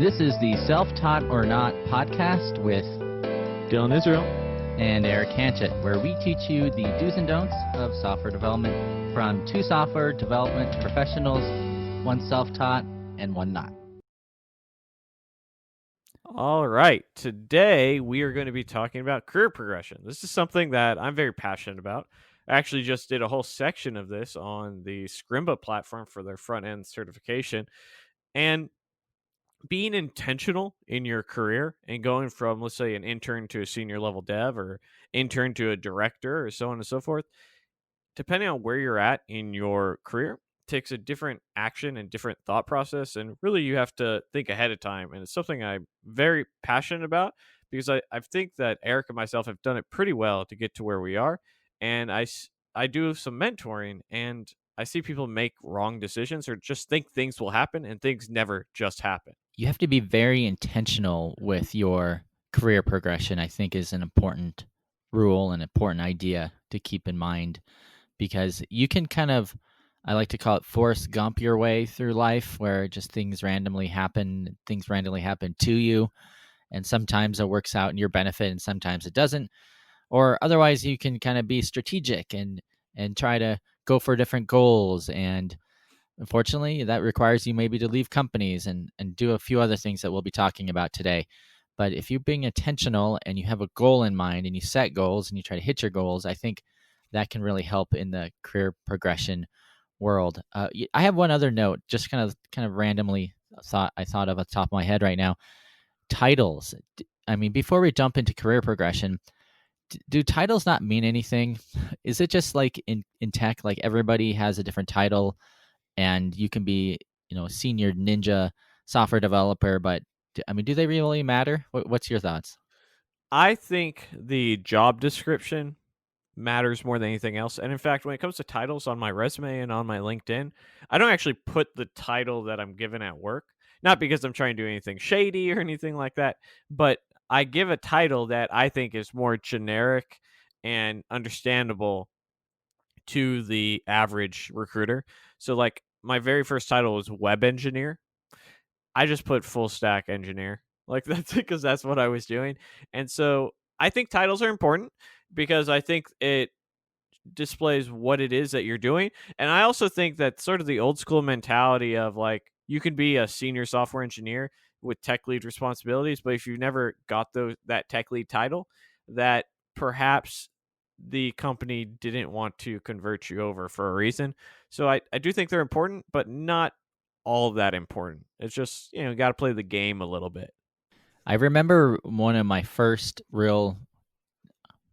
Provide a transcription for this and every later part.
This is the Self-Taught or Not podcast with Dylan Israel and Erik Hanchett, where we teach you the do's and don'ts of software development from two software development professionals, one self-taught and one not. All right. Today we are going to be talking about career progression. This is something that I'm very passionate about. I actually just did a whole section of this on the Scrimba platform for their front-end certification. And being intentional in your career and going from, let's say, an intern to a senior level dev or intern to a director or so on and so forth, depending on where you're at in your career, takes a different action and different thought process. And really, you have to think ahead of time. And it's something I'm very passionate about because I think that Erik and myself have done it pretty well to get to where we are. And I do some mentoring and I see people make wrong decisions or just think things will happen and things never just happen. You have to be very intentional with your career progression, I think, is an important rule, an important idea to keep in mind, because you can kind of, I like to call it Forrest Gump your way through life, where just things randomly happen to you, and sometimes it works out in your benefit and sometimes it doesn't. Or otherwise you can kind of be strategic and try to go for different goals, and unfortunately that requires you maybe to leave companies and do a few other things that we'll be talking about today. But if you're being intentional and you have a goal in mind and you set goals and you try to hit your goals, I think that can really help in the career progression world. I have one other note, just kind of randomly thought of at the top of my head right now. Titles. I mean, before we jump into career progression, do titles not mean anything? Is it just like in tech, like everybody has a different title and you can be, senior ninja software developer, but I mean, do they really matter? What's your thoughts? I think the job description matters more than anything else. And in fact, when it comes to titles on my resume and on my LinkedIn, I don't actually put the title that I'm given at work, not because I'm trying to do anything shady or anything like that, but I give a title that I think is more generic and understandable to the average recruiter. So like my very first title was web engineer. I just put full stack engineer. Like that's because that's what I was doing. And so I think titles are important because I think it displays what it is that you're doing. And I also think that sort of the old school mentality of like you can be a senior software engineer with tech lead responsibilities, but if you never got that tech lead title, that perhaps the company didn't want to convert you over for a reason. So I do think they're important, but not all that important. It's just, got to play the game a little bit. I remember one of my first real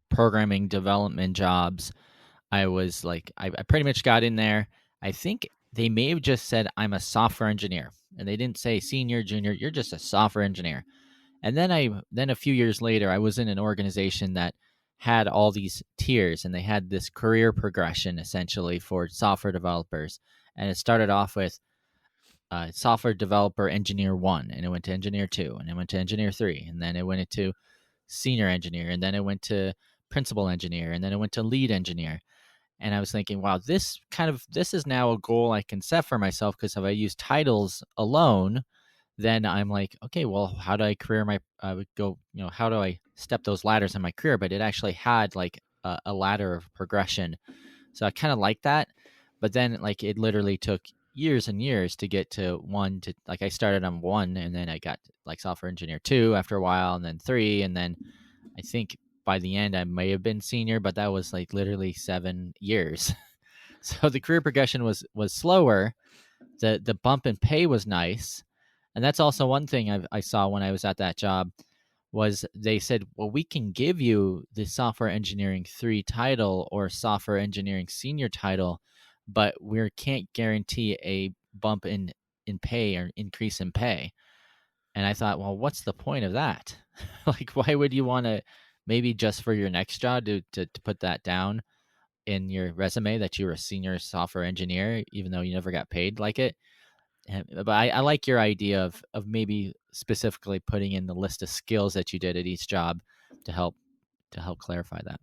programming development jobs. I was like, I pretty much got in there. I think they may have just said, I'm a software engineer. And they didn't say senior, junior, you're just a software engineer. And then a few years later, I was in an organization that had all these tiers, and they had this career progression essentially for software developers. And it started off with software developer engineer 1, and it went to engineer 2, and it went to engineer 3, and then it went into senior engineer, and then it went to principal engineer, and then it went to lead engineer. And I was thinking, wow, this is now a goal I can set for myself, because if I use titles alone, then I'm like, okay, well, how do I how do I step those ladders in my career? But it actually had like a ladder of progression. So I kind of like that. But then like it literally took years and years to get to 1 to, like, I started on 1 and then I got like software engineer 2 after a while, and then 3. And then I think by the end I may have been senior, but that was like literally 7 years. So the career progression was slower. The bump in pay was nice. And that's also one thing I saw when I was at that job, was they said, well, we can give you the software engineering 3 title or software engineering senior title, but we can't guarantee a bump in pay or increase in pay. And I thought, well, what's the point of that? Like, why would you want to, maybe just for your next job to put that down in your resume that you were a senior software engineer, even though you never got paid like it? But I like your idea of maybe specifically putting in the list of skills that you did at each job to help clarify that.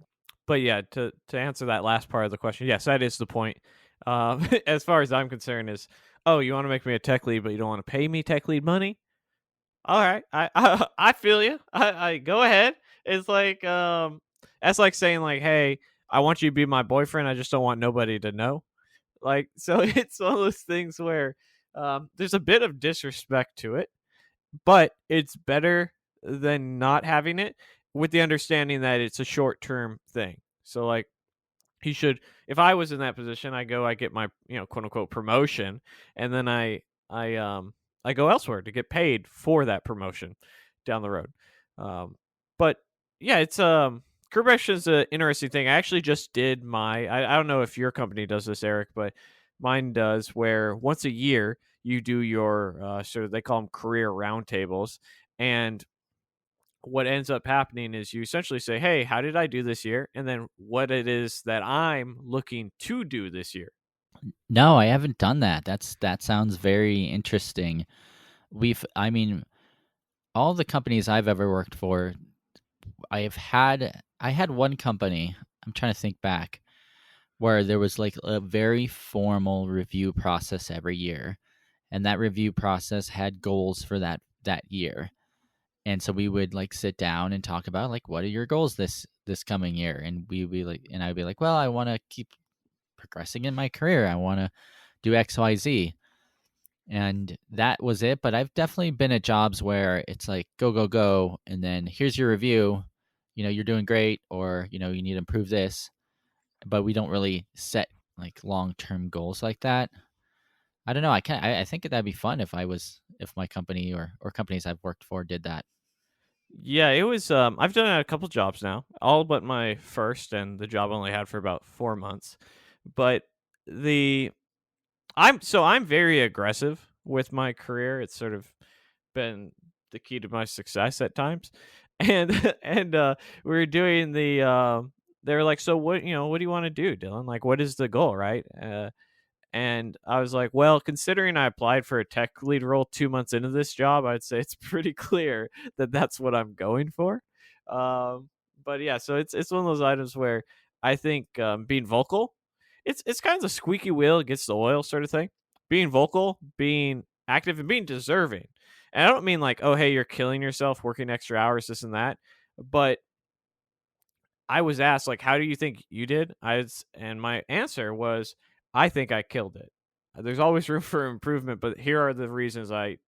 But yeah, to answer that last part of the question, yes, that is the point. As far as I'm concerned, is, oh, you want to make me a tech lead, but you don't want to pay me tech lead money? All right, I feel you. I go ahead. It's like that's like saying like, hey, I want you to be my boyfriend. I just don't want nobody to know. Like, so it's one of those things where there's a bit of disrespect to it, but it's better than not having it, with the understanding that it's a short term thing. So like he should, if I was in that position, I get my, quote unquote promotion, and then I go elsewhere to get paid for that promotion down the road. Um but yeah, it's career progression is an interesting thing. I actually just did I don't know if your company does this, Eric, but mine does, where once a year you do your sort of, they call them career roundtables. And what ends up happening is you essentially say, "Hey, how did I do this year?" And then what it is that I'm looking to do this year. No, I haven't done that. That sounds very interesting. I mean, all the companies I've ever worked for, I had one company, I'm trying to think back, where there was like a very formal review process every year. And that review process had goals for that year. And so we would like sit down and talk about like, what are your goals this coming year? And we be like, and I'd be like, well, I want to keep progressing in my career. I want to do XYZ. And that was it. But I've definitely been at jobs where it's like, go, go, go. And then here's your review. You're doing great, or, you need to improve this. But we don't really set like long term goals like that. I don't know. I think that'd be fun if my company or companies I've worked for did that. Yeah, it was. I've done it at a couple jobs now, all but my first, and the job I only had for about 4 months. But the I'm very aggressive with my career. It's sort of been the key to my success at times. And we were doing they were like, so what do you want to do, Dylan? Like, what is the goal, right? And I was like, well, considering I applied for a tech lead role 2 months into this job, I'd say it's pretty clear that that's what I'm going for. Um, but yeah, so it's one of those items where I think being vocal, it's kind of the squeaky wheel gets the oil sort of thing. Being vocal, being active, and being deserving. And I don't mean like, oh, hey, you're killing yourself working extra hours, this and that. But I was asked like, "How do you think you did?" And my answer was, "I think I killed it." There's always room for improvement, but here are the reasons I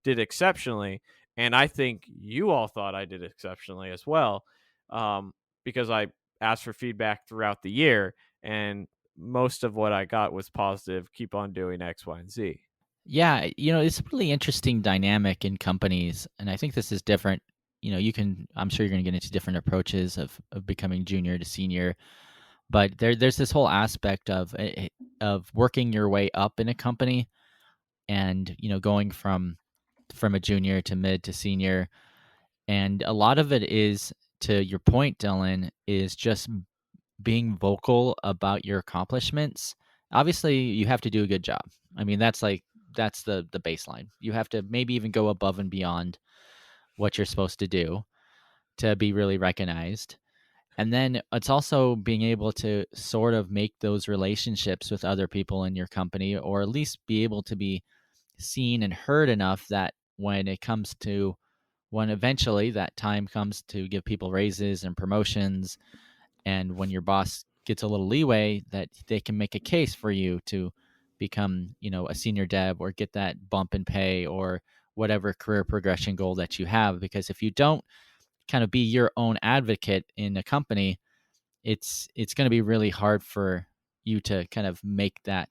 did exceptionally, and I think you all thought I did exceptionally as well, um, because I asked for feedback throughout the year, and most of what I got was positive. Keep on doing X, Y, and Z. Yeah, it's a really interesting dynamic in companies, and I think this is different. I'm sure you're going to get into different approaches of becoming junior to senior, but there's this whole aspect of working your way up in a company, and going from a junior to mid to senior, and a lot of it is, to your point, Dylan, is just being vocal about your accomplishments. Obviously, you have to do a good job. I mean, that's the baseline. You have to maybe even go above and beyond what you're supposed to do to be really recognized. And then it's also being able to sort of make those relationships with other people in your company, or at least be able to be seen and heard enough that when eventually that time comes to give people raises and promotions, and when your boss gets a little leeway, that they can make a case for you to become a senior dev, or get that bump in pay, or whatever career progression goal that you have. Because if you don't kind of be your own advocate in a company, it's going to be really hard for you to kind of make that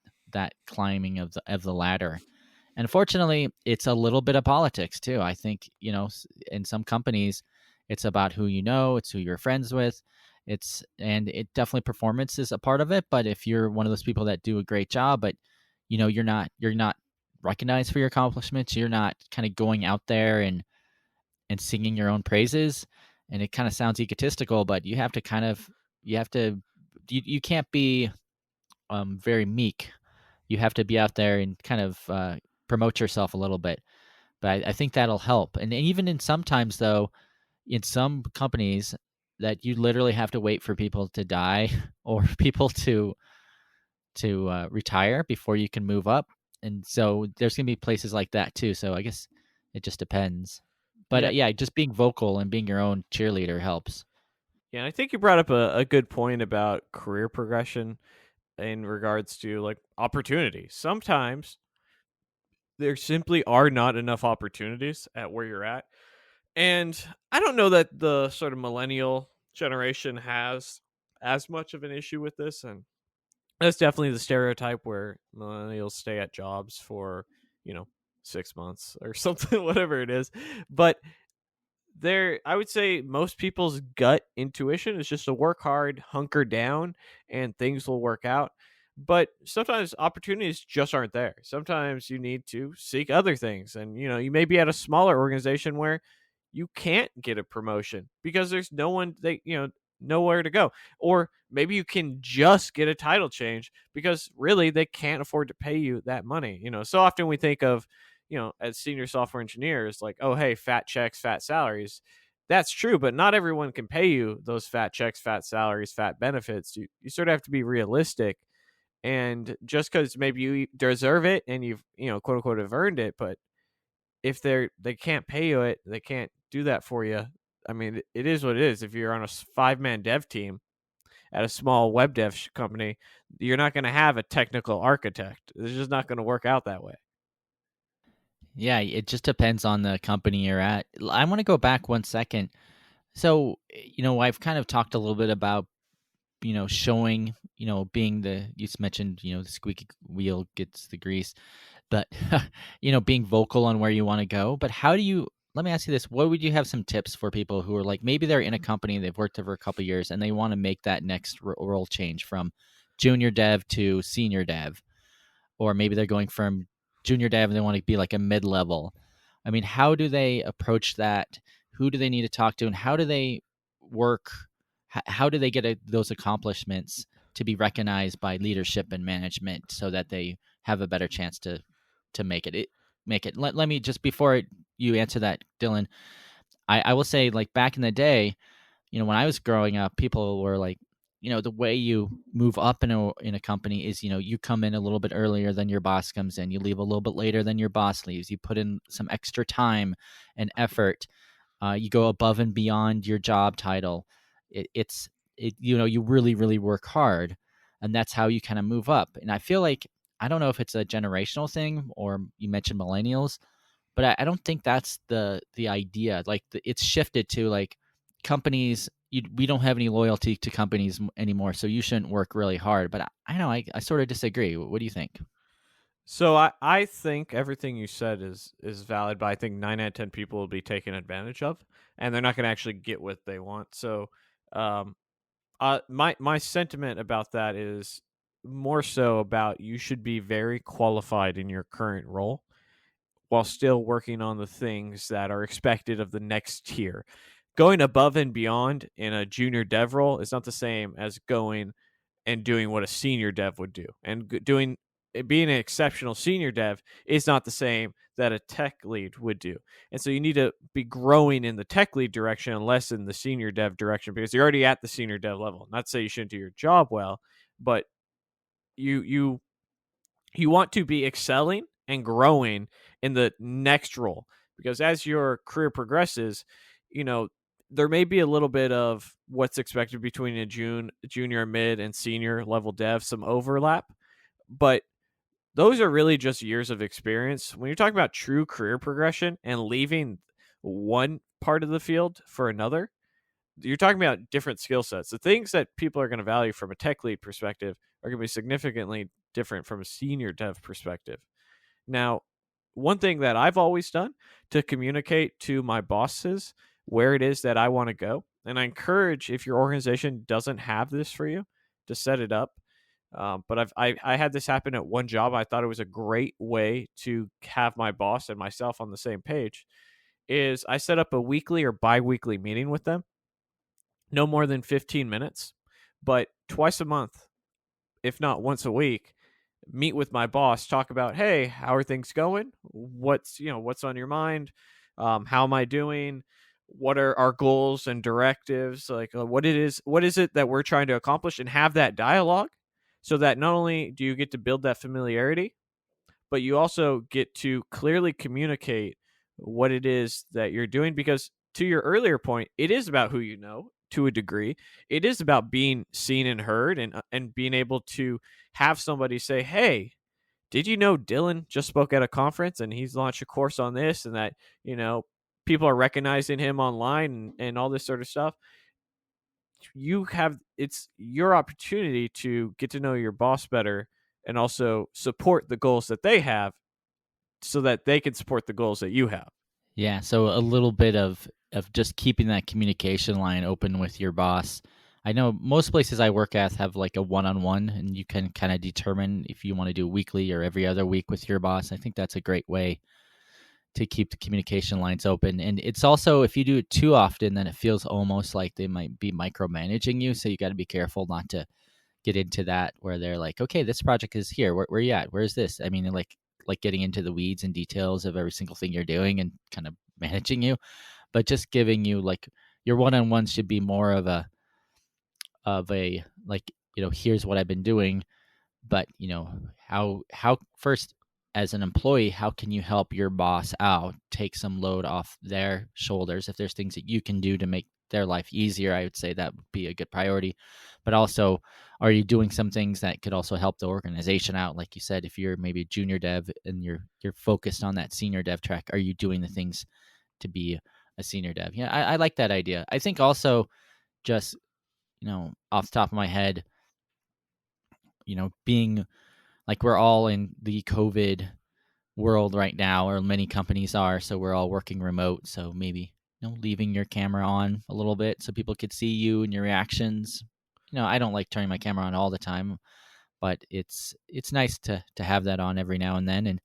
climbing of the ladder. And fortunately, it's a little bit of politics too. I think, in some companies, it's about who you know, it's who you're friends with. And it definitely, performance is a part of it. But if you're one of those people that do a great job, but you're not recognized for your accomplishments, you're not kind of going out there and singing your own praises. And it kind of sounds egotistical, but you have to, you can't be very meek. You have to be out there and kind of promote yourself a little bit. But I think that'll help. And even in sometimes, though, in some companies, that you literally have to wait for people to die or people to retire before you can move up. And so there's gonna be places like that too. So I guess it just depends. But Yeah. yeah, just being vocal and being your own cheerleader helps. Yeah, and I think you brought up a good point about career progression in regards to like opportunity. Sometimes there simply are not enough opportunities at where you're at. And I don't know that the sort of millennial generation has as much of an issue with this. And that's definitely the stereotype where millennials stay at jobs for, you know, 6 months or something, whatever it is. But I would say most people's gut intuition is just to work hard, hunker down, and things will work out. But sometimes opportunities just aren't there. Sometimes you need to seek other things. And, you may be at a smaller organization where you can't get a promotion because there's no one that, nowhere to go. Or maybe you can just get a title change because really they can't afford to pay you that money. So often we think of, as senior software engineers, like, oh, hey, fat checks, fat salaries. That's true, but not everyone can pay you those fat checks, fat salaries, fat benefits. You sort of have to be realistic. And just because maybe you deserve it and you've, quote unquote, have earned it, but if they can't pay you it, they can't do that for you. I mean, it is what it is. If you're on a 5-man dev team at a small web dev company, you're not going to have a technical architect. It's just not going to work out that way. Yeah, it just depends on the company you're at. I want to go back 1 second. So, I've kind of talked a little bit about, showing, being you just mentioned, the squeaky wheel gets the grease, but, being vocal on where you want to go. But let me ask you this. What would you have some tips for people who are like, maybe they're in a company, they've worked there for a couple of years and they want to make that next role change from junior dev to senior dev? Or maybe they're going from junior dev and they want to be like a mid-level. I mean, how do they approach that? Who do they need to talk to, and how do they work? How do they get those accomplishments to be recognized by leadership and management so that they have a better chance to make it? Let me just before you answer that, Dylan, I will say, like, back in the day, when I was growing up, people were like, the way you move up in a company is, you come in a little bit earlier than your boss comes in, you leave a little bit later than your boss leaves, you put in some extra time and effort, you go above and beyond your job title. You really, really work hard, and that's how you kind of move up. And I feel like, I don't know if it's a generational thing or you mentioned millennials, but I don't think that's the idea. Like it's shifted to like companies. We don't have any loyalty to companies anymore, so you shouldn't work really hard. But I know I sort of disagree. What do you think? So I think everything you said is valid, but I think 9 out of 10 people will be taken advantage of, and they're not going to actually get what they want. So, um, my sentiment about that is more so about you should be very qualified in your current role while still working on the things that are expected of the next tier. Going above and beyond in a junior dev role is not the same as going and doing what a senior dev would do. And being an exceptional senior dev is not the same that a tech lead would do. And so you need to be growing in the tech lead direction and less in the senior dev direction because you're already at the senior dev level. Not to say you shouldn't do your job well, but you you want to be excelling and growing in the next role because as your career progresses, you know, there may be a little bit of what's expected between a junior, mid, and senior level dev, some overlap, but those are really just years of experience. When you're talking about true career progression and leaving one part of the field for another, you're talking about different skill sets. The things that people are going to value from a tech lead perspective are going to be significantly different from a senior dev perspective. Now, one thing that I've always done to communicate to my bosses where it is that I want to go, and I encourage if your organization doesn't have this for you to set it up. But I had this happen at one job. I thought it was a great way to have my boss and myself on the same page. Is I set up a weekly or biweekly meeting with them, no more than 15 minutes, but twice a month, if not once a week, meet with my boss, talk about, hey, how are things going? What's on your mind? How am I doing? What are our goals and directives? Like what is it that we're trying to accomplish, and have that dialogue so that not only do you get to build that familiarity, but you also get to clearly communicate what it is that you're doing. Because to your earlier point, it is about who you know to a degree. It is about being seen and heard, and being able to have somebody say, "Hey, did you know Dylan just spoke at a conference and he's launched a course on this, and that, you know, people are recognizing him online," and all this sort of stuff. You have It's your opportunity to get to know your boss better, and also support the goals that they have so that they can support the goals that you have. Yeah, so a little bit of just keeping that communication line open with your boss. I know most places I work at have like a one-on-one, and you can kind of determine if you want to do weekly or every other week with your boss. I think that's a great way to keep the communication lines open. And it's also, if you do it too often, then it feels almost like they might be micromanaging you. So you got to be careful not to get into that where they're like, okay, this project is here. Where you at? Where's this? I mean, like getting into the weeds and details of every single thing you're doing and kind of managing you, but just giving you like your one-on-one should be more of a like, here's what I've been doing, but how first, as an employee, how can you help your boss out, take some load off their shoulders? If there's things that you can do to make their life easier, I would say that would be a good priority. But also, are you doing some things that could also help the organization out? Like you said, if you're maybe a junior dev and you're focused on that senior dev track, are you doing the things to be a senior dev? Yeah, I like that idea. I think also, just off the top of my head, being like, we're all in the COVID world right now, or many companies are, so we're all working remote. So maybe leaving your camera on a little bit so people could see you and your reactions. I don't like turning my camera on all the time, but it's nice to have that on every now and then, and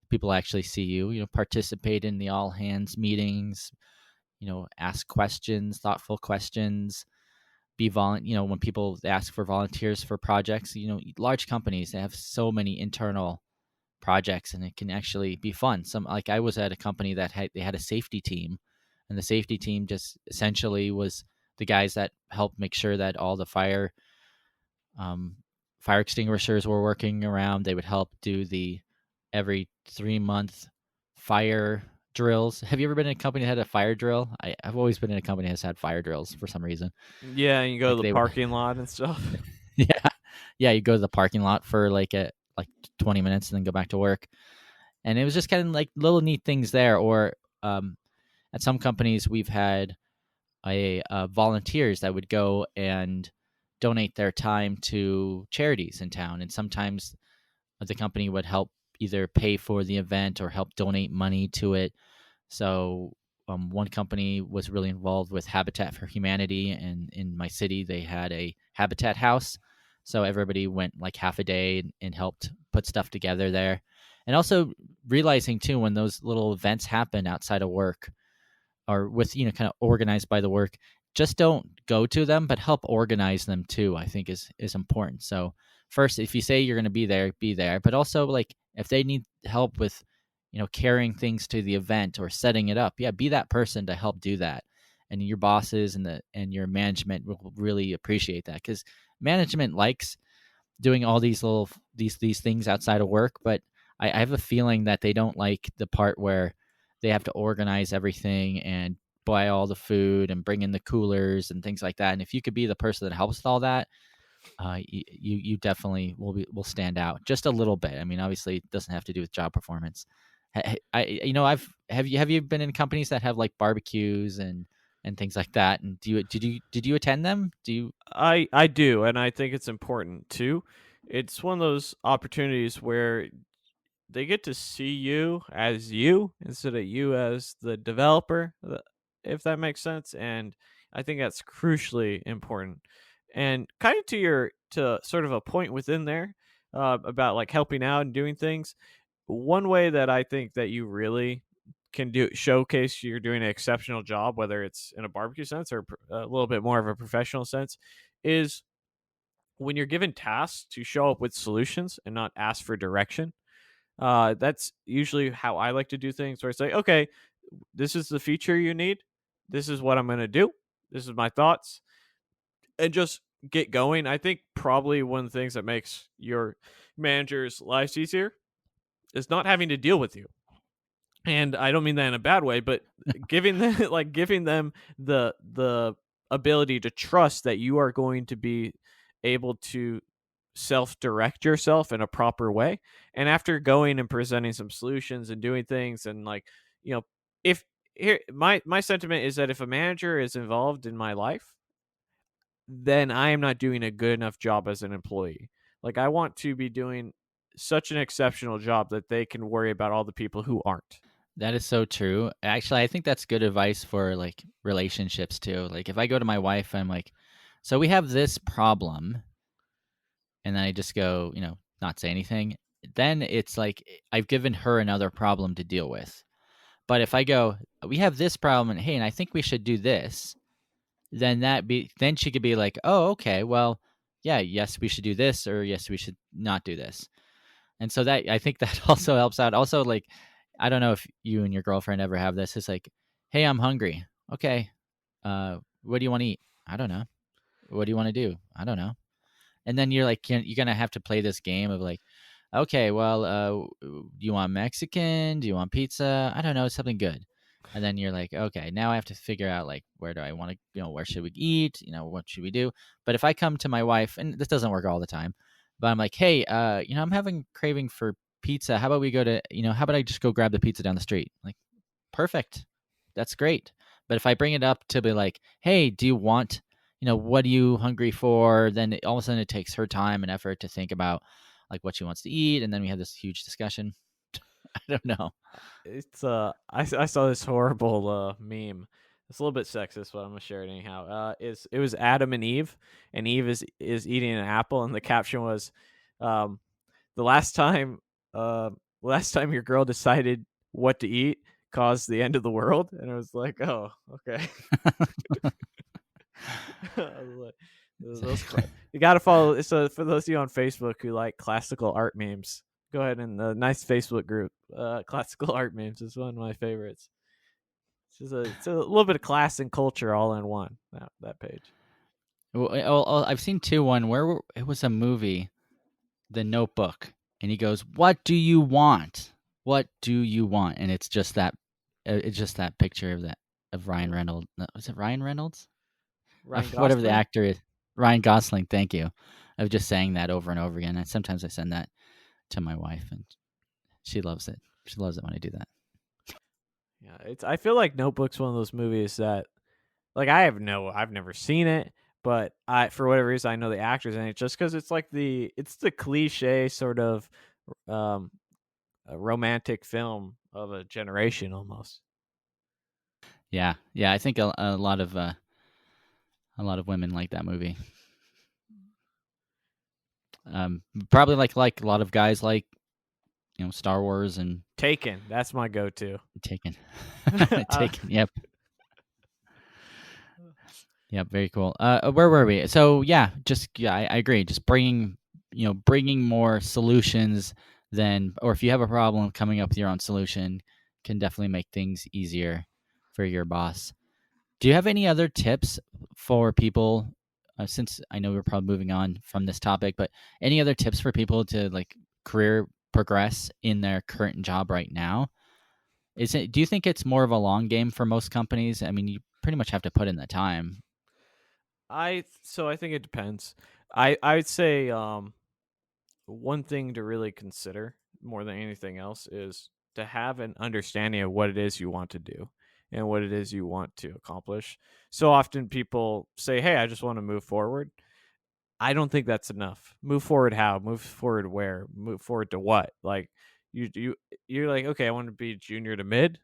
people actually see you. Participate in the all hands meetings. Ask questions, thoughtful questions. When people ask for volunteers for projects, large companies, they have so many internal projects, and it can actually be fun. I was at a company that they had a safety team, and the safety team just essentially was the guys that helped make sure that all the um, fire extinguishers were working around. They would help do the every 3 month fire drills. Have you ever been in a company that had a fire drill? I've always been in a company that's had fire drills for some reason. Yeah, and you go to Like the they would, parking lot and stuff. yeah, yeah. You go to the parking lot for like 20 minutes and then go back to work. And it was just kind of like little neat things there. Or at some companies, we've had volunteers that would go and donate their time to charities in town, and sometimes the company would help either pay for the event or help donate money to it. So one company was really involved with Habitat for Humanity, and in my city they had a Habitat house. So everybody went like half a day and helped put stuff together there. And also realizing too, when those little events happen outside of work, or with kind of organized by the work, just don't go to them, but help organize them too, I think is important. So first, if you say you're going to be there, but also like if they need help with carrying things to the event or setting it up, yeah, be that person to help do that. And your bosses and your management will really appreciate that, because management likes doing all these things outside of work, but I have a feeling that they don't like the part where they have to organize everything and buy all the food and bring in the coolers and things like that. And if you could be the person that helps with all that, you definitely will stand out just a little bit. I mean, obviously, it doesn't have to do with job performance. I've have you been in companies that have like barbecues and things like that? And did you attend them? Do you? I do, and I think it's important too. It's one of those opportunities where they get to see you as you instead of you as the developer, if that makes sense. And I think that's crucially important. And kind of to sort of a point within there, about like helping out and doing things. One way that I think that you really can do showcase you're doing an exceptional job, whether it's in a barbecue sense or a little bit more of a professional sense, is when you're given tasks to show up with solutions and not ask for direction. That's usually how I like to do things, where it's like, okay, this is the feature you need. This is what I'm going to do. This is my thoughts, and just get going. I think probably one of the things that makes your manager's lives easier is not having to deal with you. And I don't mean that in a bad way, but giving them giving them the ability to trust that you are going to be able to self-direct yourself in a proper way. And after going and presenting some solutions and doing things, and you know, if here my sentiment is that if a manager is involved in my life, then I am not doing a good enough job as an employee. Like, I want to be doing such an exceptional job that they can worry about all the people who aren't. That is so true. Actually, I think that's good advice for like relationships too. Like if I go to my wife, I'm like, so we have this problem, and then I just go, not say anything. Then it's like I've given her another problem to deal with. But if I go, we have this problem, and hey, and I think we should do this, then she could be like, oh, okay, well, yeah, yes, we should do this, or yes, we should not do this. And so that I think that also helps out. Also, like, I don't know if you and your girlfriend ever have this. It's like, hey, I'm hungry. Okay, what do you want to eat? I don't know. What do you want to do? I don't know. And then you're like, you're gonna have to play this game of like, okay, well, do you want Mexican? Do you want pizza? I don't know, something good. And then you're like, okay, now I have to figure out like where do I want to, where should we eat? What should we do? But if I come to my wife, and this doesn't work all the time, but I'm like, hey, I'm having craving for pizza. How about we go to, how about I just go grab the pizza down the street? Like, perfect. That's great. But if I bring it up to be like, hey, do you want, what are you hungry for? Then all of a sudden it takes her time and effort to think about like what she wants to eat. And then we have this huge discussion. I don't know. It's I saw this horrible meme. It's a little bit sexist, but I'm gonna share it anyhow. Is It was Adam and Eve is eating an apple, and the caption was, um, the last time your girl decided what to eat caused the end of the world, and it was like, oh, okay. I was like, you gotta follow. So for those of you on Facebook who like classical art memes, go ahead and the nice Facebook group. Classical art memes is one of my favorites. It's a little bit of class and culture all in one. That page. Well, I've seen one where it was a movie, The Notebook, and he goes, "What do you want? What do you want?" And it's just that, picture of Ryan Reynolds. No, was it Ryan Reynolds? Ryan Whatever the Gosling. actor is, Ryan Gosling. Thank you. Of just saying that over and over again. And sometimes I send that to my wife, and she loves it. She loves it when I do that. Yeah, it's. I feel like Notebook's one of those movies that, like, I've never seen it, but I, for whatever reason, I know the actors in it just because it's like it's the cliche sort of um a romantic film of a generation almost. Yeah, yeah. I think a lot of women like that movie. Probably like a lot of guys like Star Wars and Taken. That's my go-to. Taken. Uh, Taken. Yep. Yep. Very cool. Where were we? So yeah, I agree. Just bringing more solutions than, or if you have a problem, coming up with your own solution can definitely make things easier for your boss. Do you have any other tips for people? Since I know we're probably moving on from this topic, but any other tips for people to like career progress in their current job right now? Do you think it's more of a long game for most companies? I mean, you pretty much have to put in the time. I think it depends. I'd say one thing to really consider more than anything else is to have an understanding of what it is you want to do and what it is you want to accomplish. So often people say, "Hey, I just want to move forward." I don't think that's enough. Move forward how? Move forward where? Move forward to what? Like you're like, "Okay, I want to be junior to mid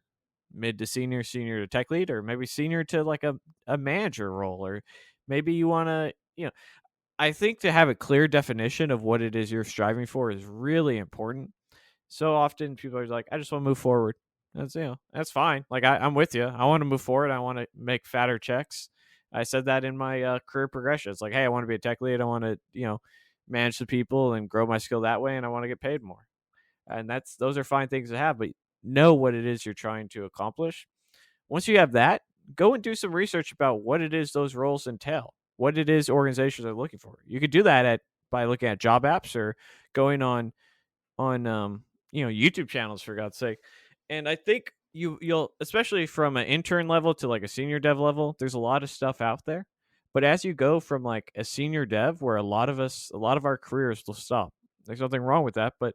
to senior, senior to tech lead, or maybe senior to like a manager role, or maybe you want to, I think to have a clear definition of what it is you're striving for is really important. So often people are like, I just want to move forward. That's fine. Like I'm with you. I want to move forward. I want to make fatter checks. I said that in my career progression. It's like, hey, I want to be a tech lead. I want to, manage the people and grow my skill that way, and I want to get paid more. And those are fine things to have, but know what it is you're trying to accomplish. Once you have that, go and do some research about what it is those roles entail, what it is organizations are looking for. You could do that by looking at job apps or going on YouTube channels, for God's sake, And I think you'll, especially from an intern level to like a senior dev level, there's a lot of stuff out there. But as you go from like a senior dev, where a lot of our careers will stop. There's nothing wrong with that, but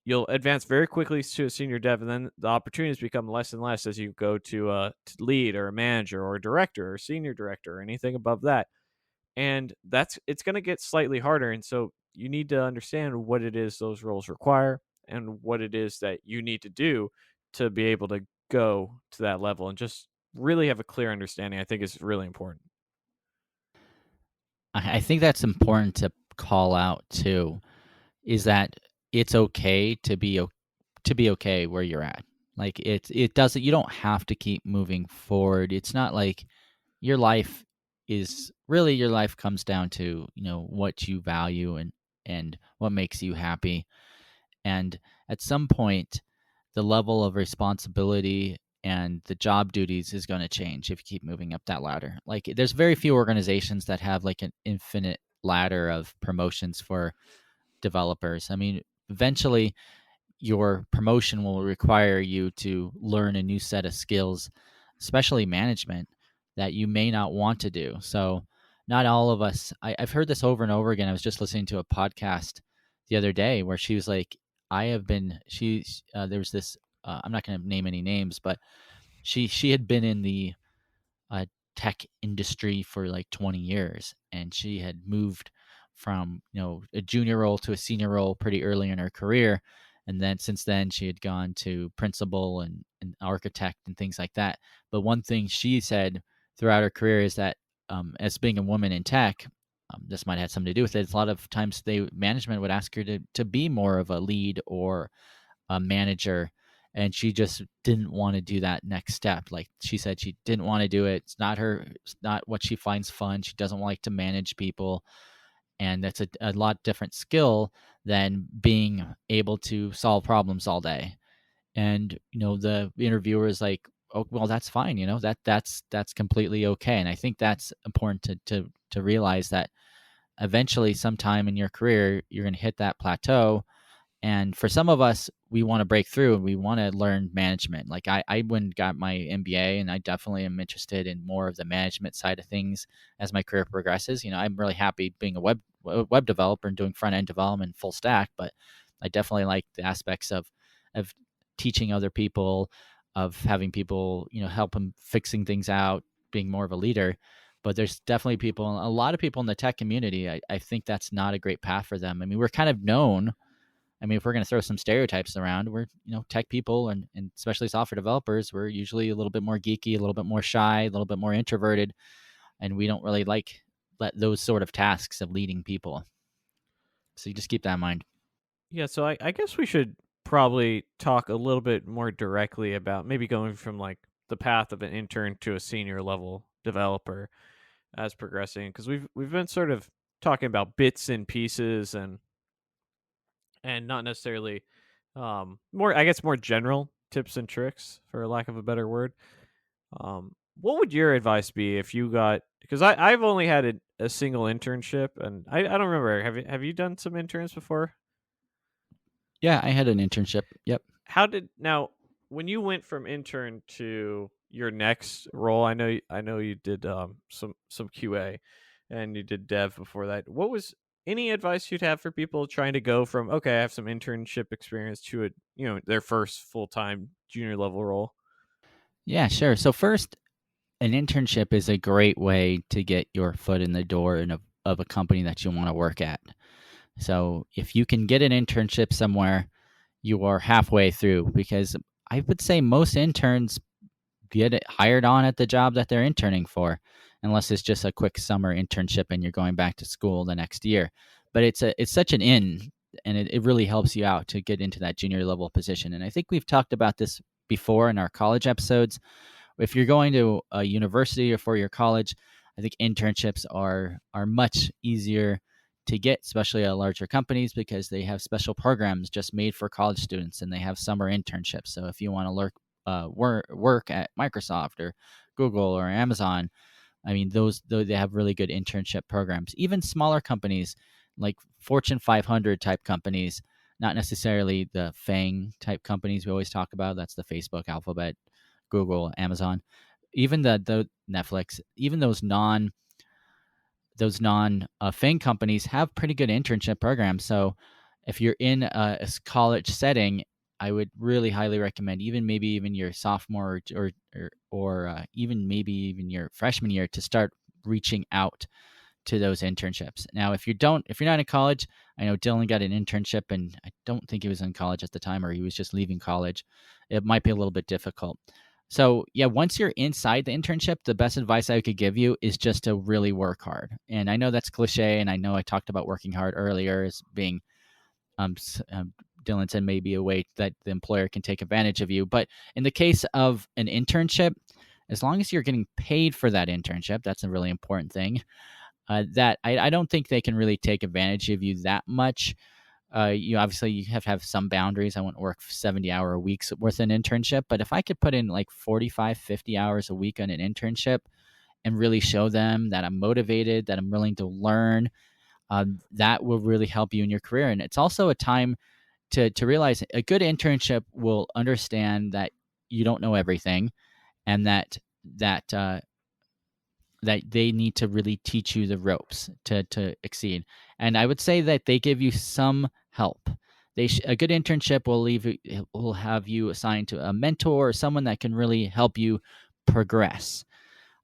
you'll advance very quickly to a senior dev, and then the opportunities become less and less as you go to a lead or a manager or a director or senior director or anything above that. And it's going to get slightly harder. And so you need to understand what it is those roles require and what it is that you need to do to be able to go to that level, and just really have a clear understanding, I think, is really important. I think that's important to call out too, is that it's okay to be okay where you're at. Like it doesn't you don't have to keep moving forward. It's not like your life is really your life comes down to, what you value and what makes you happy. And at some point, the level of responsibility and the job duties is going to change if you keep moving up that ladder. Like there's very few organizations that have like an infinite ladder of promotions for developers. I mean, eventually your promotion will require you to learn a new set of skills, especially management, that you may not want to do. So, not all of us, I've heard this over and over again. I was just listening to a podcast the other day where she was like, there was this, I'm not going to name any names, but she had been in the tech industry for like 20 years, and she had moved from a junior role to a senior role pretty early in her career, and then since then she had gone to principal and architect and things like that. But one thing she said throughout her career is that, as being a woman in tech, this might have something to do with it. A lot of times management would ask her to be more of a lead or a manager, and she just didn't want to do that next step. Like she said, she didn't want to do it. It's not what she finds fun. She doesn't like to manage people, and that's a lot different skill than being able to solve problems all day. And the interviewer is like, oh well, that's fine. That's completely okay. And I think that's important to realize that eventually sometime in your career you're going to hit that plateau. And for some of us, we want to break through and we want to learn management. Like I went and got my MBA, and I definitely am interested in more of the management side of things as my career progresses. I'm really happy being a web developer and doing front end development full stack, but I definitely like the aspects of teaching other people, of having people, help them fixing things out, being more of a leader. But there's definitely a lot of people in the tech community, I think that's not a great path for them. I mean, we're kind of known. I mean, if we're going to throw some stereotypes around, we're, tech people and especially software developers, we're usually a little bit more geeky, a little bit more shy, a little bit more introverted, and we don't really let those sort of tasks of leading people. So you just keep that in mind. Yeah, so I guess we should probably talk a little bit more directly about maybe going from like the path of an intern to a senior level developer as progressing, because we've been sort of talking about bits and pieces and not necessarily more, I guess, more general tips and tricks, for lack of a better word. What would your advice be if you got, because I've only had a single internship, and I don't remember, have you done some interns before? Yeah, I had an internship. Yep. How did, now, when you went from intern to your next role, I know you did some QA and you did dev before that. What was any advice you'd have for people trying to go from, okay, I have some internship experience, to a, their first full-time junior level role? Yeah, sure. So first, an internship is a great way to get your foot in the door of a company that you want to work at. So if you can get an internship somewhere, you are halfway through, because I would say most interns get it hired on at the job that they're interning for, unless it's just a quick summer internship and you're going back to school the next year. But it's such an in, and it really helps you out to get into that junior level position. And I think we've talked about this before in our college episodes. If you're going to a university or for your college, I think internships are much easier to get, especially at larger companies, because they have special programs just made for college students, and they have summer internships. So if you want to work at Microsoft or Google or Amazon, I mean, they have really good internship programs. Even smaller companies, like Fortune 500 type companies, not necessarily the FANG type companies we always talk about. That's the Facebook, Alphabet, Google, Amazon, even the Netflix, even those non FANG companies have pretty good internship programs. So if you're in a college setting, I would really highly recommend maybe even your sophomore or even maybe even your freshman year to start reaching out to those internships. Now, if you're not in college, I know Dylan got an internship, and I don't think he was in college at the time, or he was just leaving college. It might be a little bit difficult. So, yeah, once you're inside the internship, the best advice I could give you is just to really work hard. And I know that's cliche, and I know I talked about working hard earlier as being, um, Dylan said, maybe a way that the employer can take advantage of you. But in the case of an internship, as long as you're getting paid for that internship, that's a really important thing. That I don't think they can really take advantage of you that much. You obviously you have to have some boundaries. I wouldn't work 70-hour weeks with an internship, but if I could put in like 45, 50 hours a week on an internship and really show them that I'm motivated, that I'm willing to learn, that will really help you in your career. And it's also a time to realize a good internship will understand that you don't know everything, and that that they need to really teach you the ropes to exceed. And I would say that they give you some help. A good internship will have you assigned to a mentor or someone that can really help you progress.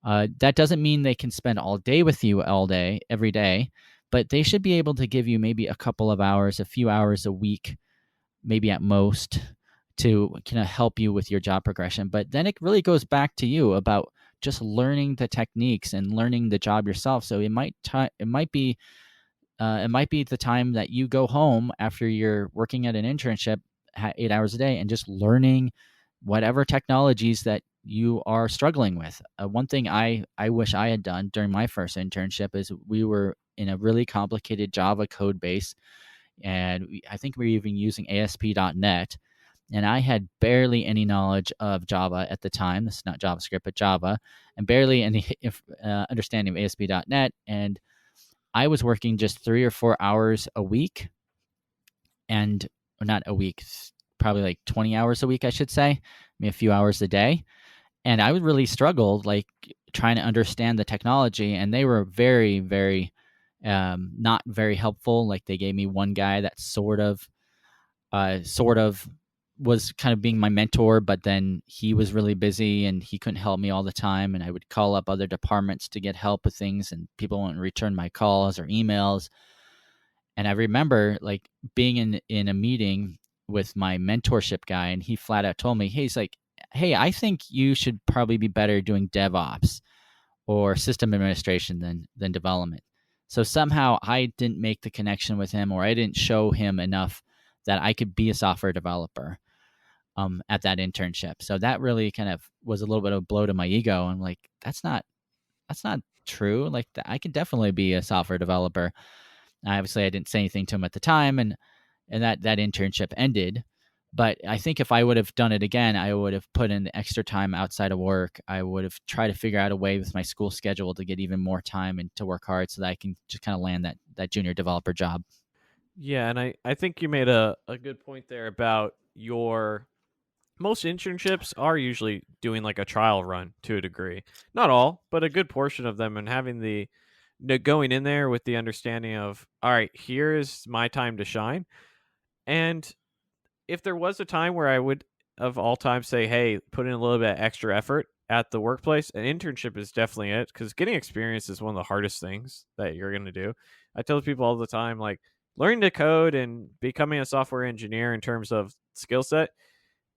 That doesn't mean they can spend all day with you all day every day, but they should be able to give you maybe a couple of hours, a few hours a week, maybe at most, to kind of help you with your job progression. But then it really goes back to you about just learning the techniques and learning the job yourself. So it might be the time that you go home after you're working at an internship 8 hours a day and just learning whatever technologies that you are struggling with. One thing I wish I had done during my first internship is we were in a really complicated Java code base, and I think we were even using ASP.NET. And I had barely any knowledge of Java at the time. This is not JavaScript, but Java, and barely any understanding of ASP.NET. And I was working just 3 or 4 hours a week, and or not a week, probably like 20 hours a week, I should say, maybe a few hours a day. And I would really struggle, like trying to understand the technology. And they were very, very not very helpful. Like they gave me one guy that sort of was kind of being my mentor, but then he was really busy and he couldn't help me all the time. And I would call up other departments to get help with things, and people wouldn't return my calls or emails. And I remember like being in a meeting with my mentorship guy, and he flat out told me, "Hey, he's like, hey, I think you should probably be better doing DevOps or system administration than development." So somehow I didn't make the connection with him, or I didn't show him enough that I could be a software developer at that internship. So that really kind of was a little bit of a blow to my ego. I'm like, that's not true. Like I could definitely be a software developer. Obviously, I didn't say anything to him at the time, and that internship ended. But I think if I would have done it again, I would have put in the extra time outside of work. I would have tried to figure out a way with my school schedule to get even more time and to work hard so that I can just kind of land that junior developer job. Yeah, and I think you made a good point there about your most internships are usually doing like a trial run to a degree. Not all, but a good portion of them, and having going in there with the understanding of, all right, here is my time to shine. And if there was a time where I would of all time say, hey, put in a little bit of extra effort at the workplace, an internship is definitely it, because getting experience is one of the hardest things that you're going to do. I tell people all the time, like, learning to code and becoming a software engineer in terms of skill set,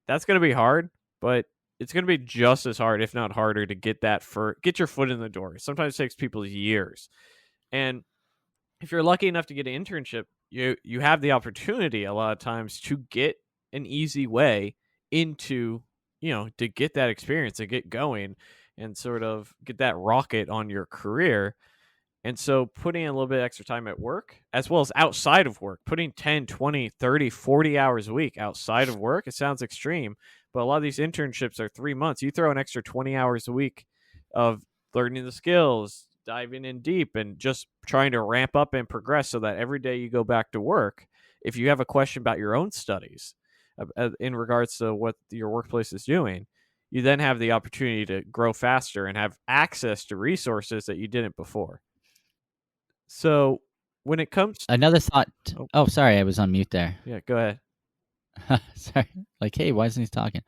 that's going to be hard, but it's going to be just as hard, if not harder, to get your foot in the door. Sometimes it takes people years. And if you're lucky enough to get an internship, you have the opportunity a lot of times to get an easy way into, to get that experience and get going and sort of get that rocket on your career. And so putting in a little bit extra time at work as well as outside of work, putting 10, 20, 30, 40 hours a week outside of work, it sounds extreme, but a lot of these internships are 3 months. You throw an extra 20 hours a week of learning the skills, diving in deep, and just trying to ramp up and progress so that every day you go back to work if you have a question about your own studies in regards to what your workplace is doing, you then have the opportunity to grow faster and have access to resources that you didn't before. So when it comes, Another thought. oh, Oh, sorry, I was on mute there. yeah, go ahead. Sorry. Like, hey, why isn't he talking?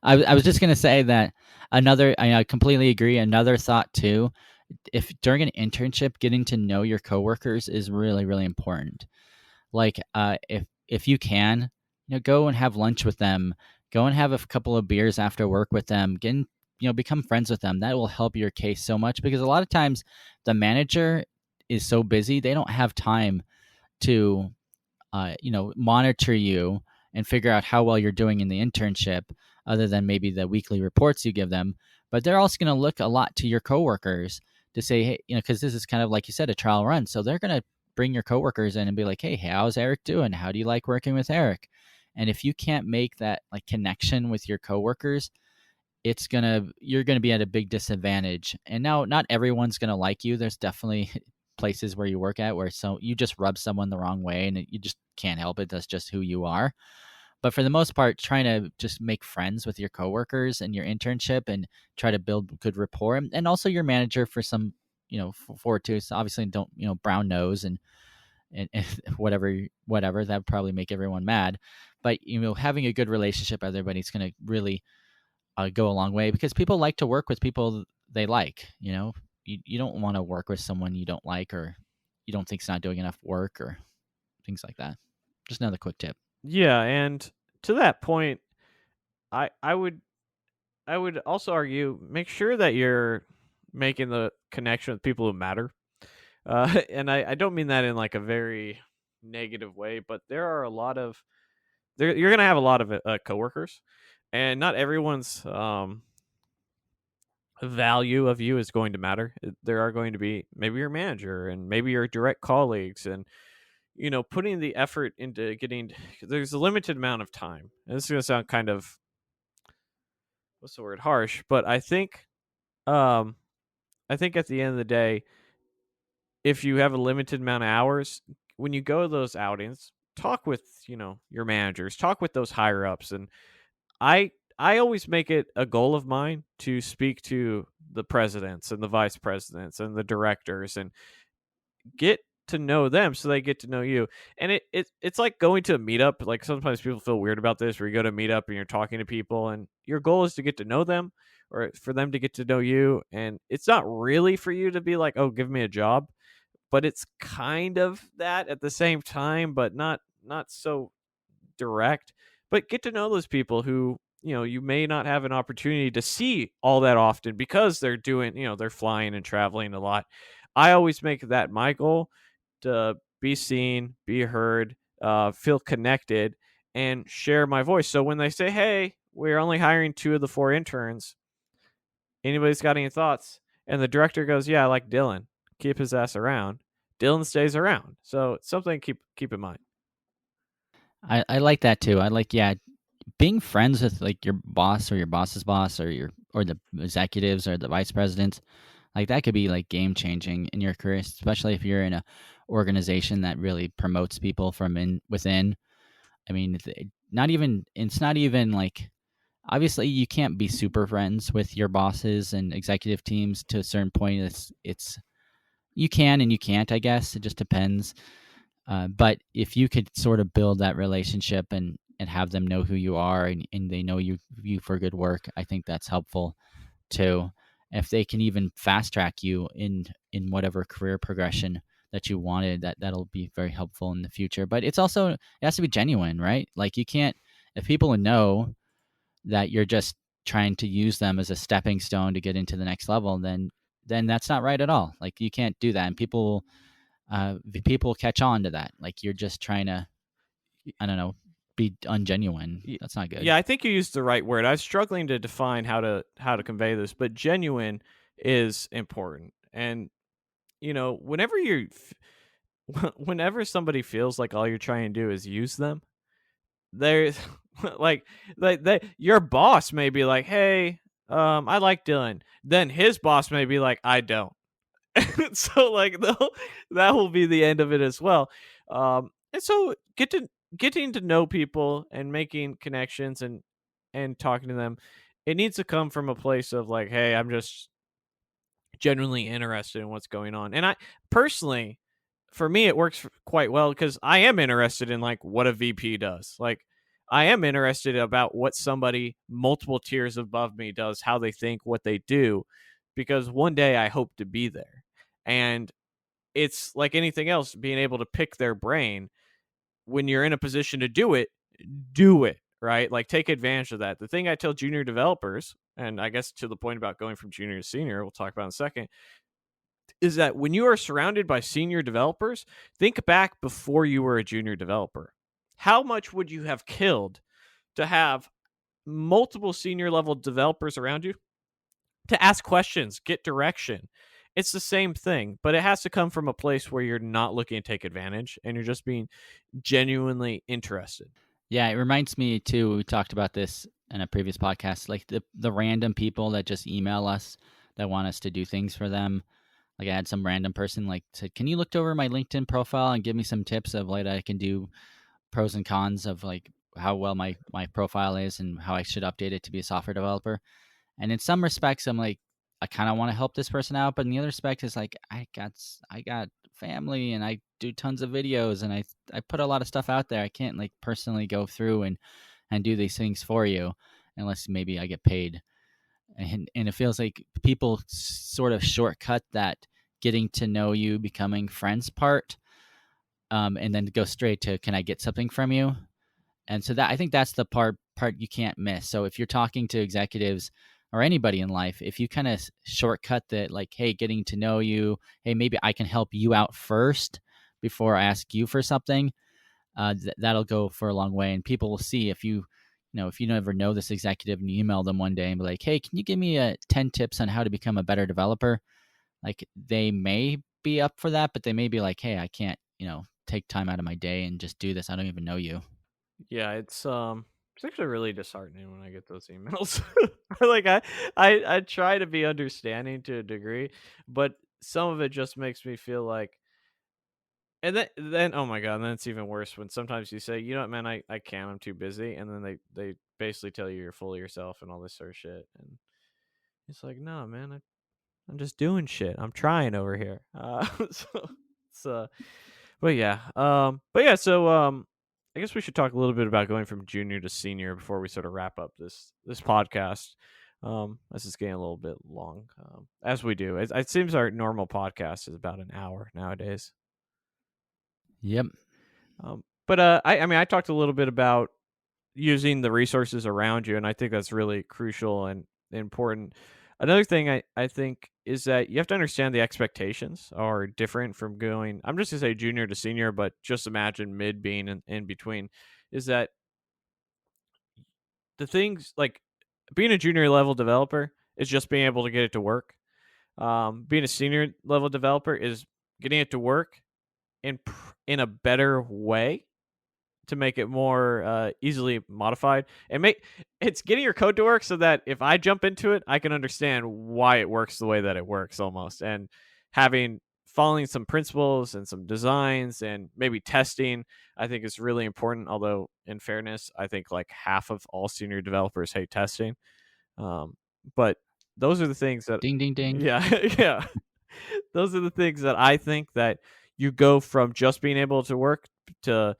I was just gonna say that I completely agree. Another thought too, if during an internship, getting to know your coworkers is really, really important. Like, if you can, go and have lunch with them, go and have a couple of beers after work with them, become friends with them. That will help your case so much because a lot of times the manager is so busy they don't have time to monitor you and figure out how well you're doing in the internship, other than maybe the weekly reports you give them. But they're also going to look a lot to your coworkers to say, hey, because this is kind of like you said, a trial run. So they're going to bring your coworkers in and be like, hey, how's Erik doing? How do you like working with Erik? And if you can't make that like connection with your coworkers, you're gonna be at a big disadvantage. And now, not everyone's gonna like you. There's definitely places where you work at where you just rub someone the wrong way, and you just can't help it. That's just who you are. But for the most part, trying to just make friends with your coworkers and your internship, and try to build good rapport, and also your manager for some, for too. So obviously, don't brown nose and whatever that would probably make everyone mad. But having a good relationship with everybody's going to really go a long way, because people like to work with people they like. You don't want to work with someone you don't like, or you don't think's not doing enough work, or things like that. Just another quick tip. Yeah, and to that point, I would also argue make sure that you're making the connection with people who matter. And I don't mean that in like a very negative way, but there are a lot of you're gonna have a lot of coworkers, and not everyone's value of you is going to matter. There are going to be maybe your manager and maybe your direct colleagues, and putting the effort into getting. There's a limited amount of time. And this is gonna sound kind of, what's the word, harsh, but um I think at the end of the day, if you have a limited amount of hours, when you go to those outings, talk with, your managers, talk with those higher ups. And I I always make it a goal of mine to speak to the presidents and the vice presidents and the directors and get to know them so they get to know you. And it's like going to a meetup. Like sometimes people feel weird about this, where you go to a meetup and you're talking to people and your goal is to get to know them, or for them to get to know you. And it's not really for you to be like, oh, give me a job, but it's kind of that at the same time, but not so direct. But get to know those people who, you may not have an opportunity to see all that often because they're doing, they're flying and traveling a lot. I always make that my goal, to be seen, be heard, feel connected, and share my voice. So when they say, hey, we're only hiring 2 of the 4 interns, anybody's got any thoughts? And the director goes, yeah, I like Dylan, keep his ass around. Dylan stays around. So it's something to keep in mind. I like that too. I like, yeah, being friends with like your boss or your boss's boss, or the executives or the vice presidents. Like that could be like game changing in your career, especially if you're in a organization that really promotes people from within. I mean, it's not even like, obviously you can't be super friends with your bosses and executive teams to a certain point. It's you can and you can't, I guess. It just depends. But if you could sort of build that relationship and have them know who you are, and they know you for good work, I think that's helpful too. If they can even fast track you in whatever career progression that you wanted, that'll be very helpful in the future. But it has to be genuine, right? Like you can't, if people know that you're just trying to use them as a stepping stone to get into the next level, then that's not right at all. Like you can't do that, and people catch on to that. Like you're just trying to, I don't know, be ungenuine. That's not good. Yeah, I think you used the right word. I was struggling to define how to convey this, but genuine is important. And whenever whenever somebody feels like all you're trying to do is use them, there's your boss may be like, "Hey, I like Dylan." Then his boss may be like, "I don't." So like that will be the end of it as well. And so getting to know people and making connections and talking to them, it needs to come from a place of like, hey, I'm just genuinely interested in what's going on. And I personally, for me, it works quite well because I am interested in like what a VP does. Like, I am interested about what somebody multiple tiers above me does, how they think, what they do, because one day I hope to be there. And it's like anything else, being able to pick their brain when you're in a position to do it, right? Like, take advantage of that. The thing I tell junior developers, and I guess to the point about going from junior to senior, we'll talk about in a second, is that when you are surrounded by senior developers, think back before you were a junior developer. How much would you have killed to have multiple senior level developers around you to ask questions, get direction? It's the same thing, but it has to come from a place where you're not looking to take advantage and you're just being genuinely interested. Yeah, it reminds me too. We talked about this in a previous podcast, like the random people that just email us that want us to do things for them. Like I had some random person like said, "Can you look over my LinkedIn profile and give me some tips of like I can do pros and cons of like how well my profile is and how I should update it to be a software developer?" And in some respects, I'm like, I kind of want to help this person out, but in the other respect, is like I got family and I do tons of videos and I put a lot of stuff out there. I can't like personally go through and do these things for you unless maybe I get paid. And it feels like people sort of shortcut that getting to know you, becoming friends part, and then go straight to can I get something from you? And so that I think that's the part you can't miss. So if you're talking to executives or anybody in life, if you kind of shortcut that, like, hey, getting to know you, hey, maybe I can help you out first before I ask you for something, that'll go for a long way. And people will see if if you never know this executive and you email them one day and be like, hey, can you give me 10 tips on how to become a better developer? Like they may be up for that, but they may be like, hey, I can't, take time out of my day and just do this. I don't even know you. Yeah, it's actually really disheartening when I get those emails. Like I try to be understanding to a degree, but some of it just makes me feel like, and then oh my god, and then it's even worse when sometimes you say, you know what, man, I can't, I'm too busy, and then they basically tell you you're full of yourself and all this sort of shit, and it's like, no, man, I'm just doing shit. I'm trying over here. So it's but yeah, so I guess we should talk a little bit about going from junior to senior before we sort of wrap up this podcast. This is getting a little bit long, as we do. It seems our normal podcast is about an hour nowadays. Yep. But I mean, I talked a little bit about using the resources around you, and I think that's really crucial and important. Another thing I think is that you have to understand the expectations are different from going, I'm just gonna say junior to senior, but just imagine mid being in between, is that the things like being a junior level developer is just being able to get it to work. Being a senior level developer is getting it to work in a better way to make it more easily modified and make it's getting your code to work so that if I jump into it, I can understand why it works the way that it works almost. And having following some principles and some designs and maybe testing, I think is really important. Although in fairness, I think like half of all senior developers hate testing. Um, but those are the things that, Ding, ding, ding. yeah, yeah, those are the things that I think that you go from just being able to work to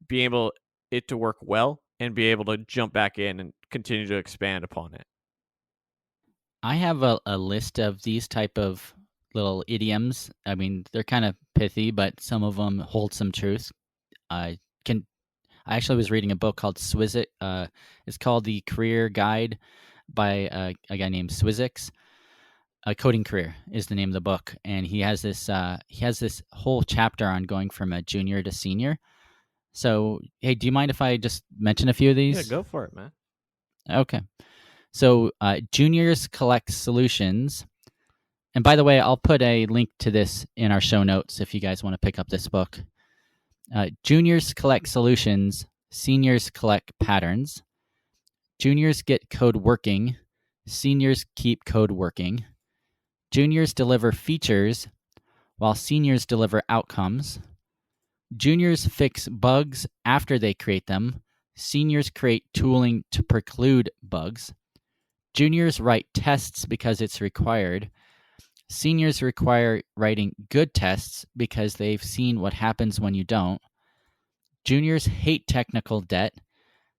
being able it to work well and be able to jump back in and continue to expand upon it. I have a list of these type of little idioms. I mean, they're kind of pithy, but some of them hold some truth. I can. I actually was reading a book called Swizzix. It's called The Career Guide by a guy named Swizzix. A Coding Career is the name of the book, and he has this whole chapter on going from a junior to senior. So, hey, do you mind if I just mention a few of Yeah, these? go for it, man. Okay. So, juniors collect solutions. And by the way, I'll put a link to this in our show notes if you guys want to pick up this book. Juniors collect solutions, seniors collect patterns. Juniors get code working, seniors keep code working. Juniors deliver features, while seniors deliver outcomes. Juniors fix bugs after they create them. Seniors create tooling to preclude bugs. Juniors write tests because it's required. Seniors require writing good tests because they've seen what happens when you don't. Juniors hate technical debt.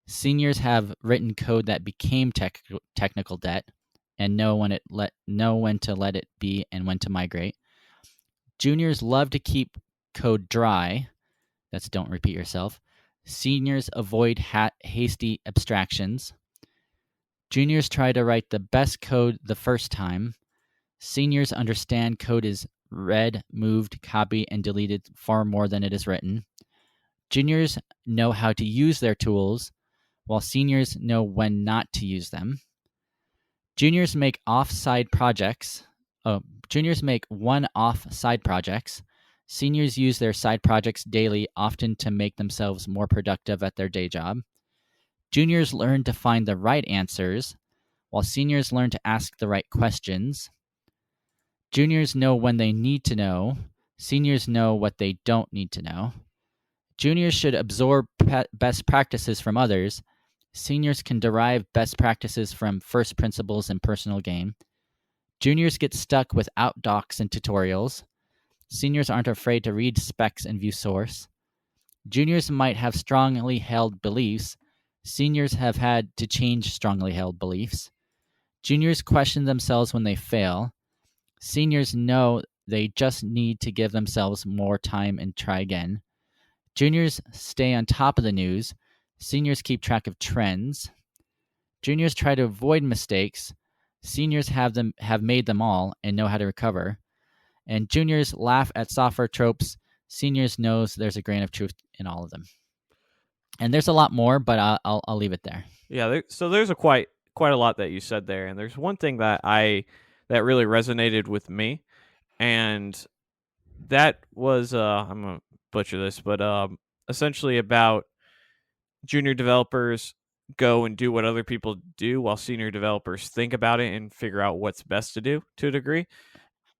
Seniors have written code that became technical debt and know when to let it be and when to migrate. Juniors love to keep code dry. That's don't repeat yourself. Seniors avoid hasty abstractions. Juniors try to write the best code the first time. Seniors understand code is read, moved, copied, and deleted far more than it is written. Juniors know how to use their tools, while seniors know when not to use them. Juniors make off-side projects. Juniors make one-off side projects. Seniors use their side projects daily, often to make themselves more productive at their day job. Juniors learn to find the right answers, while seniors learn to ask the right questions. Juniors know when they need to know. Seniors know what they don't need to know. Juniors should absorb best practices from others. Seniors can derive best practices from first principles and personal gain. Juniors get stuck without docs and tutorials. Seniors aren't afraid to read specs and view source. Juniors might have strongly held beliefs. Seniors have had to change strongly held beliefs. Juniors question themselves when they fail. Seniors know they just need to give themselves more time and try again. Juniors stay on top of the news. Seniors keep track of trends. Juniors try to avoid mistakes. Seniors have made them all and know how to recover. And juniors laugh at software tropes. Seniors knows there's a grain of truth in all of them. And there's a lot more, but I'll leave it there. Yeah, so there's quite a lot that you said there, and there's one thing that really resonated with me, and that was I'm gonna butcher this, but essentially about junior developers go and do what other people do while senior developers think about it and figure out what's best to do to a degree.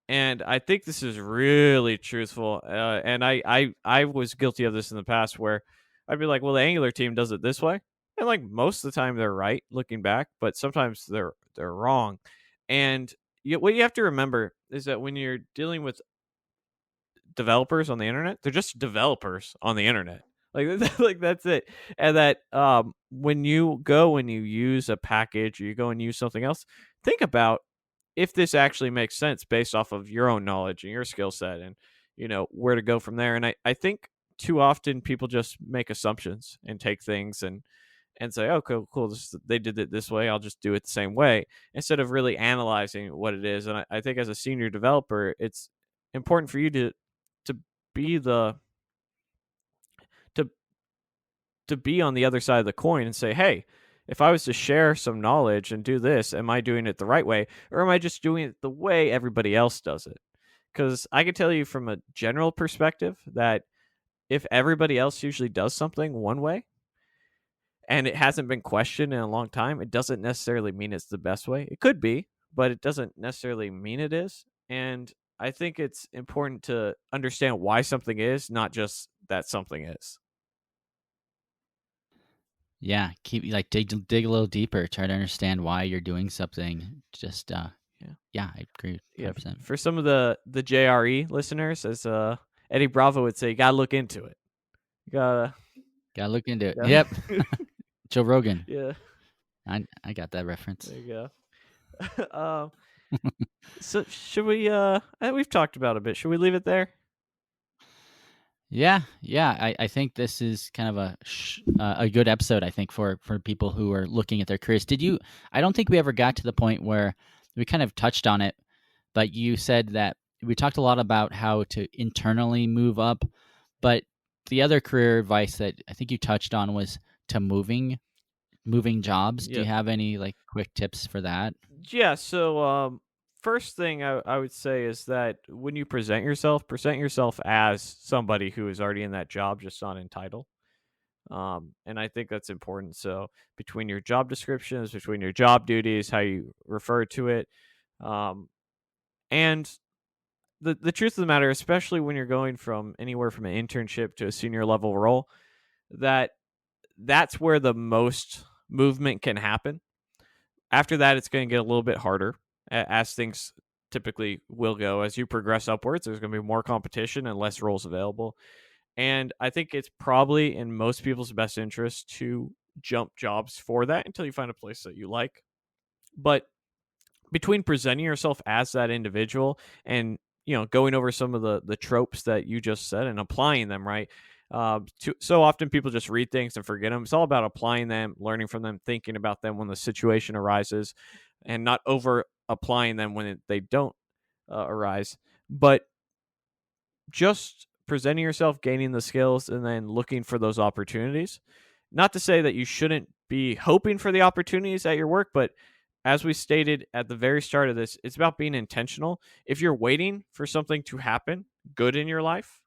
And I think this is really truthful. And I was guilty of this in the past where I'd be like, well, the Angular team does it this way. And like most of the time they're right looking back, but sometimes they're wrong. And what you have to remember is that when you're dealing with developers on the internet, they're just developers on the internet. Like, like that's it. And that when you go and you use a package or you go and use something else, think about if this actually makes sense based off of your own knowledge and your skill set and where to go from there. And I think too often people just make assumptions and take things and say, oh, cool, they did it this way, I'll just do it the same way, instead of really analyzing what it is. And I think as a senior developer, it's important for you to be to to be on the other side of the coin and say, hey, if I was to share some knowledge and do this, am I doing it the right way, or am I just doing it the way everybody else does it? Because I can tell you from a general perspective that if everybody else usually does something one way and it hasn't been questioned in a long time, it doesn't necessarily mean it's the best way. It could be, but it doesn't necessarily mean it is. And I think it's important to understand why something is, not just that something is. Yeah, keep dig a little deeper, try to understand why you're doing something. Just yeah, I agree 100%. For some of the JRE listeners, as Eddie Bravo would say, you gotta look into it. You gotta look into it. Yep. Joe Rogan. Yeah. I got that reference. There you go. So should we we've talked about it a bit. Should we leave it there? Yeah. I think this is kind of a good episode, I think, for people who are looking at their careers. I don't think we ever got to the point where we kind of touched on it, but you said that we talked a lot about how to internally move up, but the other career advice that I think you touched on was to moving jobs. Do you have any like quick tips for that? Yeah, so first thing I would say is that when you present yourself as somebody who is already in that job, just not in title. And I think that's important. So between your job descriptions, between your job duties, how you refer to it, and the truth of the matter, especially when you're going from anywhere from an internship to a senior level role, that's where the most movement can happen. After that, it's going to get a little bit harder, as things typically will go. As you progress upwards, there's going to be more competition and less roles available. And I think it's probably in most people's best interest to jump jobs for that until you find a place that you like. But between presenting yourself as that individual and going over some of the tropes that you just said and applying them, right? So often people just read things and forget them. It's all about applying them, learning from them, thinking about them when the situation arises, and not over applying them when they don't arise. But just presenting yourself, gaining the skills, and then looking for those opportunities. Not to say that you shouldn't be hoping for the opportunities at your work, but as we stated at the very start of this, it's about being intentional. If you're waiting for something to happen good in your life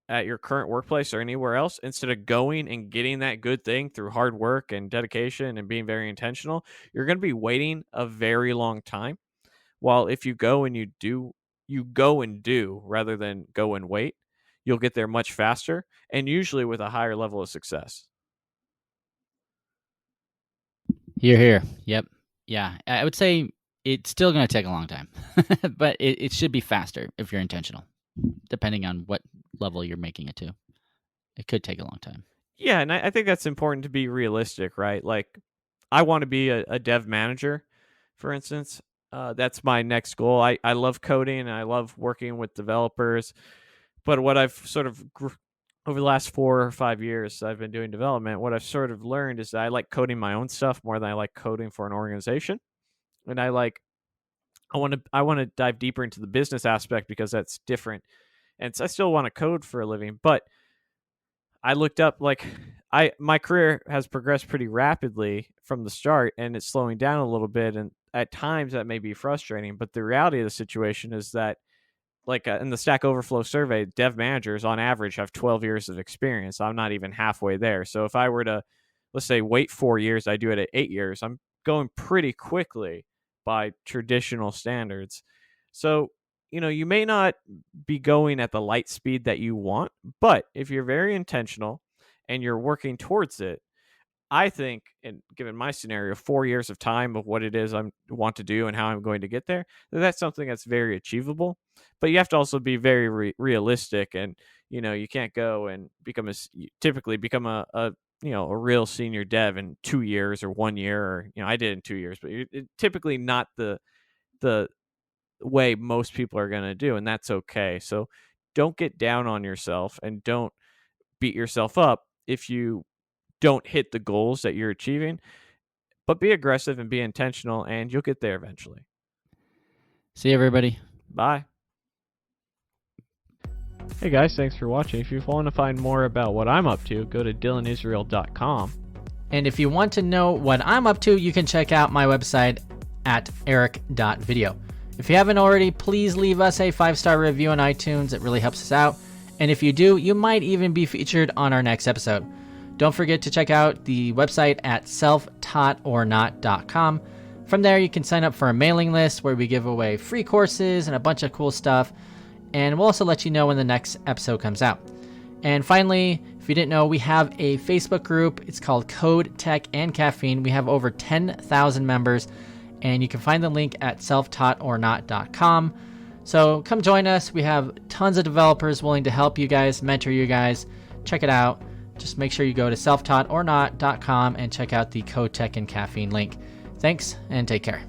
at your current workplace or anywhere else, instead of going and getting that good thing through hard work and dedication and being very intentional, you're going to be waiting a very long time. While if you go and you go and do rather than go and wait, you'll get there much faster and usually with a higher level of success. Here. Yep. Yeah, I would say it's still going to take a long time, but it should be faster if you're intentional, depending on what level you're making it to. It could take a long time. Yeah, and I think that's important to be realistic, right? Like, I want to be a dev manager, for instance. That's my next goal. I love coding and I love working with developers, but what I've sort of over the last 4 or 5 years I've been doing development, what I've sort of learned is that I like coding my own stuff more than I like coding for an organization. And I want to dive deeper into the business aspect because that's different. And so I still want to code for a living, but I looked up, my career has progressed pretty rapidly from the start and it's slowing down a little bit. And at times that may be frustrating, but the reality of the situation is that in the Stack Overflow survey, dev managers on average have 12 years of experience. I'm not even halfway there. So if I were to, let's say, wait 4 years, I do it at 8 years, I'm going pretty quickly by traditional standards. So, you may not be going at the light speed that you want, but if you're very intentional and you're working towards it, I think, and given my scenario, 4 years of time of what it is I want to do and how I'm going to get there, that's something that's very achievable. But you have to also be very realistic, and you can't go and typically become a real senior dev in 2 years or 1 year, or I did in 2 years, but it's typically not the way most people are going to do, and that's okay. So don't get down on yourself and don't beat yourself up if you don't hit the goals that you're achieving, but be aggressive and be intentional and you'll get there eventually. See you, everybody. Bye. Hey guys, thanks for watching. If you want to find more about what I'm up to, go to dylanisrael.com. And if you want to know what I'm up to, you can check out my website at erik.video. If you haven't already, please leave us a 5-star review on iTunes. It really helps us out. And if you do, you might even be featured on our next episode. Don't forget to check out the website at selftaughtornot.com. From there, you can sign up for a mailing list where we give away free courses and a bunch of cool stuff. And we'll also let you know when the next episode comes out. And finally, if you didn't know, we have a Facebook group. It's called Code, Tech, and Caffeine. We have over 10,000 members, and you can find the link at selftaughtornot.com. So come join us. We have tons of developers willing to help you guys, mentor you guys. Check it out. Just make sure you go to selftaughtornot.com and check out the Code, Tech, and Caffeine link. Thanks, and take care.